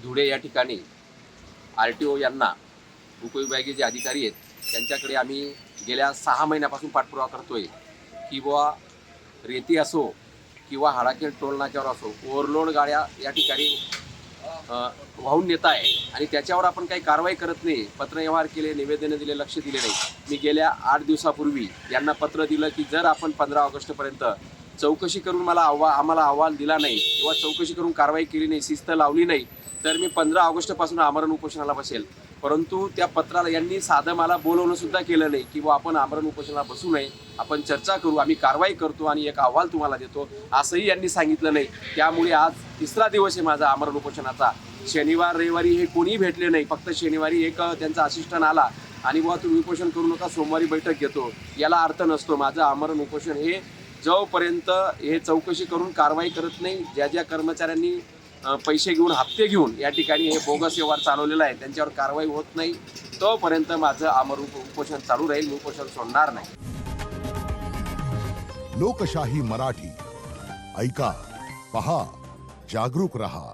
धुळे या ठिकाणी RTO यांना उपविभागीय जे अधिकारी आहेत त्यांच्याकडे आम्ही गेल्या 6 महिन्यापासून पाठपुरावा करतोय की बुवा रेती असो किंवा हाडाखेड टोल नाक्यावर असो ओव्हरलोड गाड्या या ठिकाणी वाहून नेत आहे आणि त्याच्यावर आपण काही कारवाई करत नाही. पत्रव्यवहार केले, निवेदनं दिले, लक्ष दिले नाही. मी गेल्या 8 दिवसापूर्वी यांना पत्र दिलं की जर आपण 15 ऑगस्टपर्यंत चौकशी करून आम्हाला अहवाल दिला नाही किंवा चौकशी करून कारवाई केली नाही, शिस्त लावली नाही, तर मी 15 ऑगस्टपासून आमरण उपोषणाला बसेल. परंतु त्या पत्राला यांनी साधं मला बोलवणं सुद्धा केलं नाही की आपण आमरण उपोषणाला बसू नये, आपण चर्चा करू, आम्ही कारवाई करतो आणि एक अहवाल तुम्हाला देतो, असंही यांनी सांगितलं नाही. त्यामुळे आज 3रा दिवस आहे माझा आमरण उपोषणाचा. शनिवार रविवारी हे कोणीही भेटले नाही. फक्त शनिवारी एक त्यांचा असिस्टंट आला आणि बुवा तुम्ही उपोषण करू नका, सोमवारी बैठक घेतो. याला अर्थ नसतो. माझं आमरण उपोषण हे जोपर्यंत हे चौकशी करून कारवाई करत नाही, ज्या कर्मचाऱ्यांनी पैसे घेऊन हप्ते घेऊन या ठिकाणी हे बोगस व्यवहार चालवलेला आहे त्यांच्यावर कारवाई होत नाही, तोपर्यंत माझं आमरण उपोषण चालू राहील. मी उपोषण सोडणार नाही. लोकशाही मराठी ऐका, पहा, जागरूक रहा.